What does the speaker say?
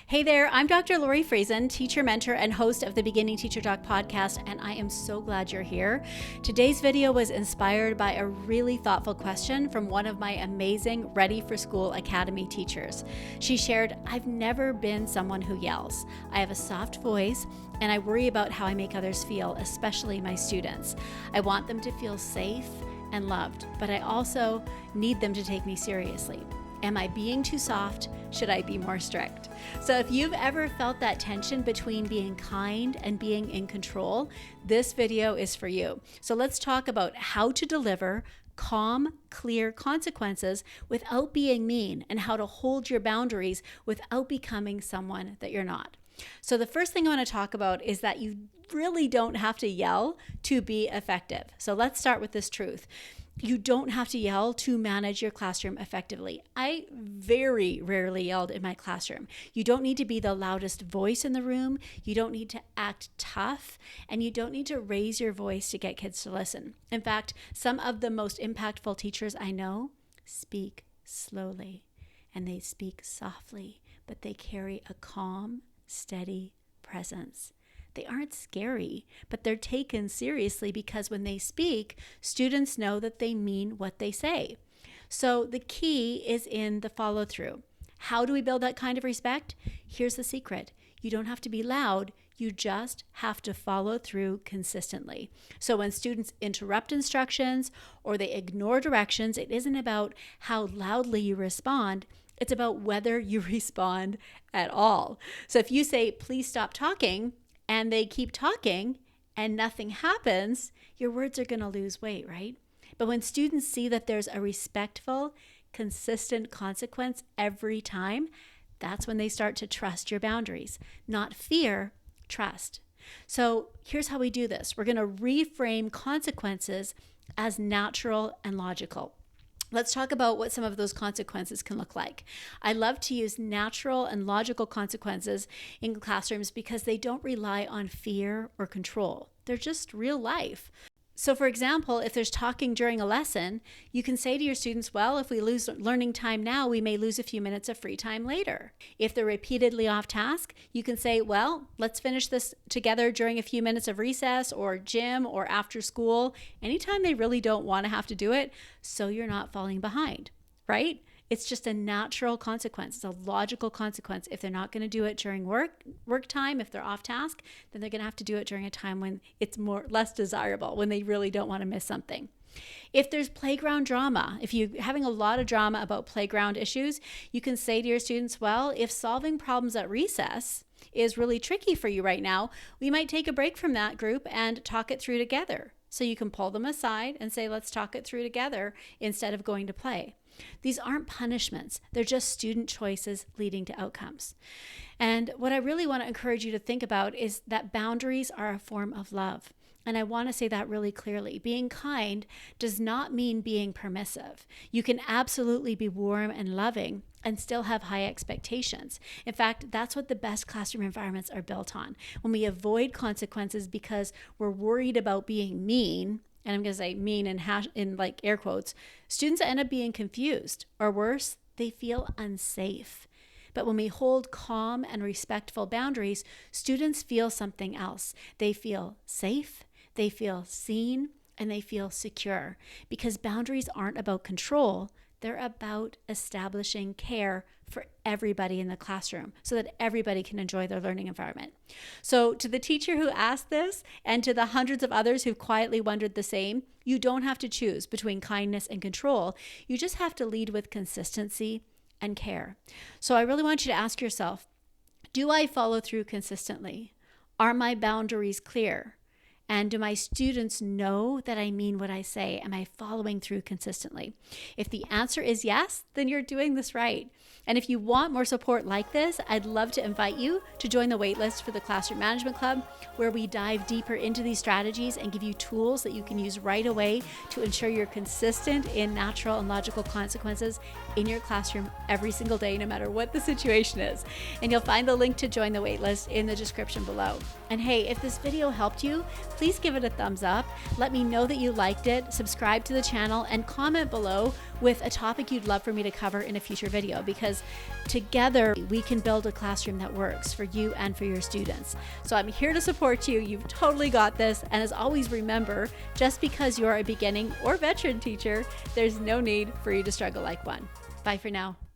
Hey there, I'm Dr. Lori Friesen, teacher, mentor, and host of the Beginning Teacher Talk podcast, and I am so glad you're here. Today's video was inspired by a really thoughtful question from one of my amazing Ready for School Academy teachers. She shared, I've never been someone who yells. I have a soft voice, and I worry about how I make others feel, especially my students. I want them to feel safe and loved, but I also need them to take me seriously. Am I being too soft? Should I be more strict? So if you've ever felt that tension between being kind and being in control, this video is for you. So let's talk about how to deliver calm, clear consequences without being mean, and how to hold your boundaries without becoming someone that you're not. So the first thing I want to talk about is that you really don't have to yell to be effective. So let's start with this truth. You don't have to yell to manage your classroom effectively. I very rarely yelled in my classroom. You don't need to be the loudest voice in the room. You don't need to act tough, and you don't need to raise your voice to get kids to listen. In fact, some of the most impactful teachers I know speak slowly, and they speak softly, but they carry a calm, steady presence. They aren't scary, but they're taken seriously because when they speak, students know that they mean what they say. So the key is in the follow-through. How do we build that kind of respect? Here's the secret. You don't have to be loud. You just have to follow through consistently. So when students interrupt instructions or they ignore directions, it isn't about how loudly you respond. It's about whether you respond at all. So if you say, please stop talking, and they keep talking and nothing happens, your words are going to lose weight, right? But when students see that there's a respectful, consistent consequence every time, that's when they start to trust your boundaries. Not fear, trust. So here's how we do this. We're going to reframe consequences as natural and logical. Let's talk about what some of those consequences can look like. I love to use natural and logical consequences in classrooms because they don't rely on fear or control. They're just real life. So for example, if there's talking during a lesson, you can say to your students, well, if we lose learning time now, we may lose a few minutes of free time later. If they're repeatedly off task, you can say, well, let's finish this together during a few minutes of recess or gym or after school, anytime they really don't want to have to do it, so you're not falling behind, right? It's just a natural consequence. It's a logical consequence. If they're not going to do it during work time, if they're off task, then they're going to have to do it during a time when it's less desirable, when they really don't want to miss something. If there's playground drama, if you're having a lot of drama about playground issues, you can say to your students, well, if solving problems at recess is really tricky for you right now, we might take a break from that group and talk it through together. So you can pull them aside and say, let's talk it through together instead of going to play. These aren't punishments. They're just student choices leading to outcomes. And what I really want to encourage you to think about is that boundaries are a form of love. And I want to say that really clearly. Being kind does not mean being permissive. You can absolutely be warm and loving and still have high expectations. In fact, that's what the best classroom environments are built on. When we avoid consequences because we're worried about being mean, and I'm going to say mean in like air quotes, students end up being confused, or worse, they feel unsafe. But when we hold calm and respectful boundaries, students feel something else. They feel safe, they feel seen, and they feel secure, because boundaries aren't about control. They're about establishing care for everybody in the classroom so that everybody can enjoy their learning environment. So to the teacher who asked this, and to the hundreds of others who've quietly wondered the same, you don't have to choose between kindness and control. You just have to lead with consistency and care. So I really want you to ask yourself, do I follow through consistently? Are my boundaries clear? And do my students know that I mean what I say? Am I following through consistently? If the answer is yes, then you're doing this right. And if you want more support like this, I'd love to invite you to join the waitlist for the Classroom Management Club, where we dive deeper into these strategies and give you tools that you can use right away to ensure you're consistent in natural and logical consequences in your classroom every single day, no matter what the situation is. And you'll find the link to join the waitlist in the description below. And hey, if this video helped you, please give it a thumbs up. Let me know that you liked it, subscribe to the channel, and comment below with a topic you'd love for me to cover in a future video, because together we can build a classroom that works for you and for your students. So I'm here to support you. You've totally got this. And as always, remember, just because you're a beginning or veteran teacher, there's no need for you to struggle like one. Bye for now.